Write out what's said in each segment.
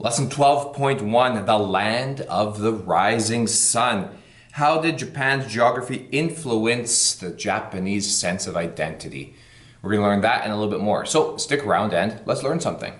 Lesson 12.1, the land of the rising sun. How did Japan's geography influence the Japanese sense of identity? We're going to learn that and a little bit more. So stick around and let's learn something.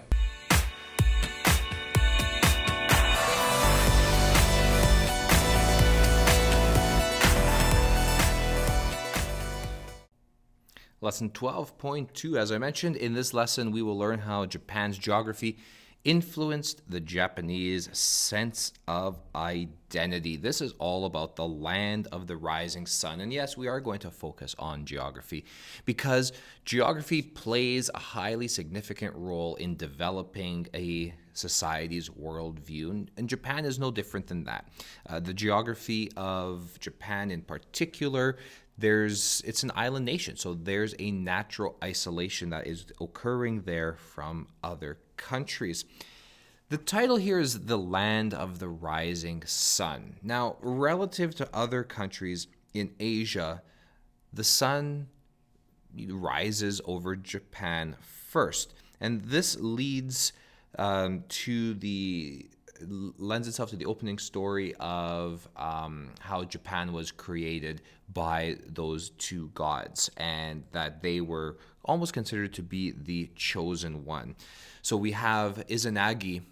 Lesson 12.2, as I mentioned, in this lesson we will learn how Japan's geography influenced the Japanese sense of identity. This is all about the land of the rising sun. And yes, we are going to focus on geography because geography plays a highly significant role in developing a society's worldview, and Japan is no different than that. The geography of Japan in particular, it's an island nation, so there's a natural isolation that is occurring there from other countries. The title here is The Land of the Rising Sun. Now, relative to other countries in Asia, the sun rises over Japan first, and this lends itself to the opening story of how Japan was created by those two gods, and that they were almost considered to be the chosen one. So we have Izanagi,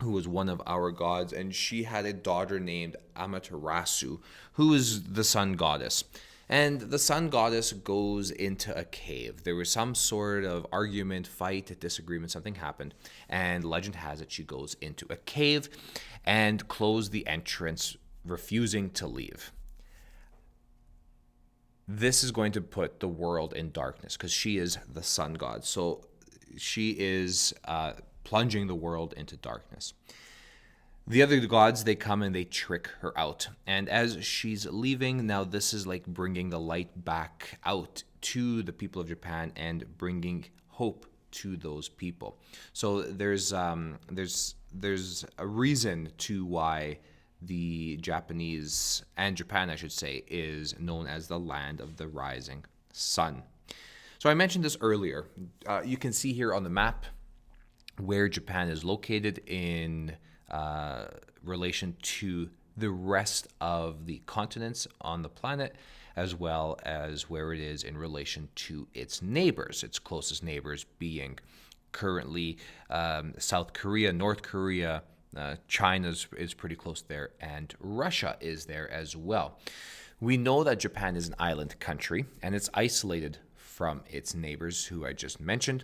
who was one of our gods, and she had a daughter named Amaterasu, who is the sun goddess. And the sun goddess goes into a cave. There was some sort of argument, fight, disagreement, something happened. And legend has it she goes into a cave and closed the entrance, refusing to leave. This is going to put the world in darkness because she is the sun god. So she is plunging the world into darkness. The other gods, they come and they trick her out. And as she's leaving, now this is like bringing the light back out to the people of Japan and bringing hope to those people. So there's a reason to why the Japanese, and Japan I should say, is known as the land of the rising sun. So I mentioned this earlier. You can see here on the map where Japan is located in relation to the rest of the continents on the planet, as well as where it is in relation to its neighbors, its closest neighbors being currently South Korea, North Korea, China is pretty close there, and Russia is there as well. We know that Japan is an island country, and it's isolated from its neighbors, who I just mentioned.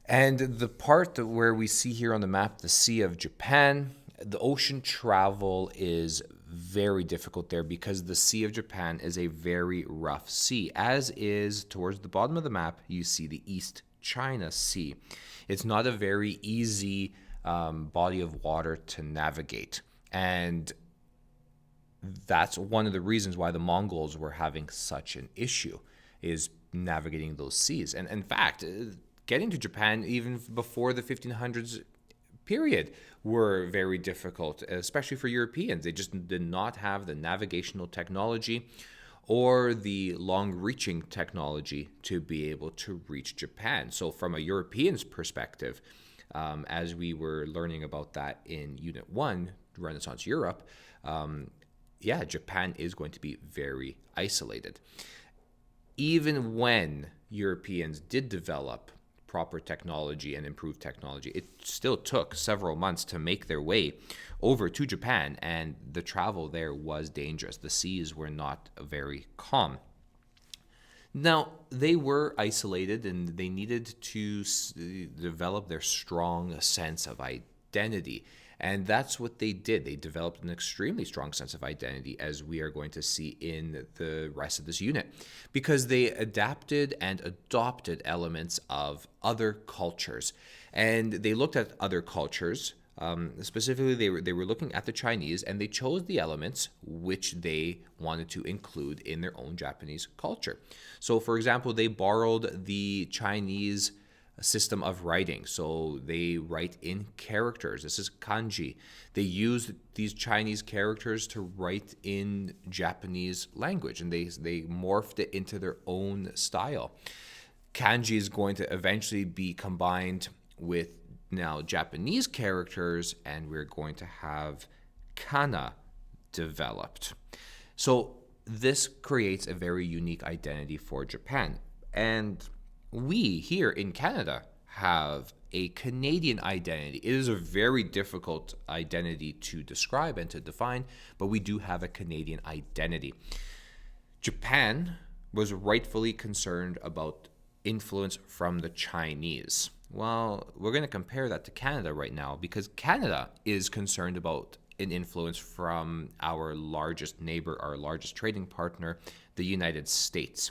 And the part where we see here on the map, the Sea of Japan, the ocean travel is very difficult there because the Sea of Japan is a very rough sea, as is towards the bottom of the map, you see the East China Sea. It's not a very easy body of water to navigate. And that's one of the reasons why the Mongols were having such an issue, is navigating those seas. And in fact, getting to Japan even before the 1500s period were very difficult, especially for Europeans. They just did not have the navigational technology or the long-reaching technology to be able to reach Japan. So from a European's perspective, as we were learning about that in Unit 1, Renaissance Europe, Japan is going to be very isolated. Even when Europeans did develop proper technology and improved technology, it still took several months to make their way over to Japan, and the travel there was dangerous. The seas were not very calm. Now, they were isolated and they needed to develop their strong sense of identity. And that's what they did. They developed an extremely strong sense of identity, as we are going to see in the rest of this unit, because they adapted and adopted elements of other cultures. And they looked at other cultures. Specifically, they were looking at the Chinese, and they chose the elements which they wanted to include in their own Japanese culture. So, for example, they borrowed the Chinese system of writing. So they write in characters. This is kanji. They use these Chinese characters to write in Japanese language, and they morphed it into their own style. Kanji is going to eventually be combined with now Japanese characters, and we're going to have kana developed. So this creates a very unique identity for Japan. And we here in Canada have a Canadian identity. It is a very difficult identity to describe and to define, but we do have a Canadian identity. Japan was rightfully concerned about influence from the Chinese. Well, we're going to compare that to Canada right now because Canada is concerned about an influence from our largest neighbor, our largest trading partner, the United States.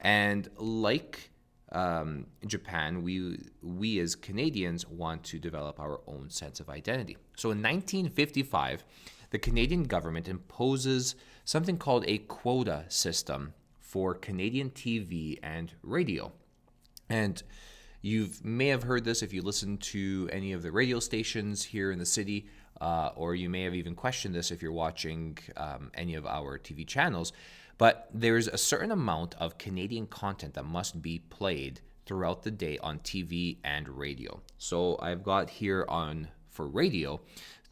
And like Japan, we as Canadians want to develop our own sense of identity. So in 1955, the Canadian government imposes something called a quota system for Canadian TV and radio. And you may have heard this if you listen to any of the radio stations here in the city, or you may have even questioned this if you're watching any of our TV channels. But there's a certain amount of Canadian content that must be played throughout the day on TV and radio. So I've got here for radio,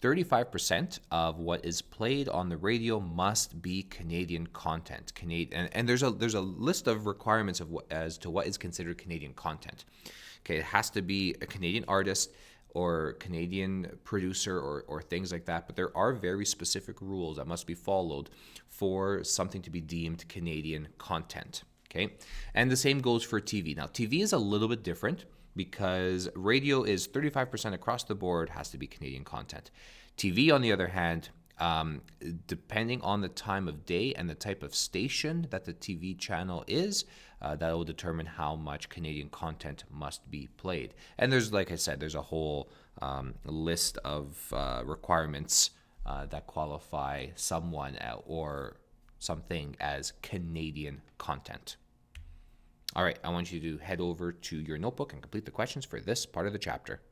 35% of what is played on the radio must be Canadian content. And there's a list of requirements as to what is considered Canadian content. Okay, it has to be a Canadian artist or Canadian producer or things like that, but there are very specific rules that must be followed for something to be deemed Canadian content. Okay, and the same goes for TV. Now, TV is a little bit different because radio is 35% across the board has to be Canadian content. TV, on the other hand, depending on the time of day and the type of station that the TV channel is, that will determine how much Canadian content must be played. And there's, like I said, there's a whole list of requirements that qualify someone or something as Canadian content. All right, I want you to head over to your notebook and complete the questions for this part of the chapter.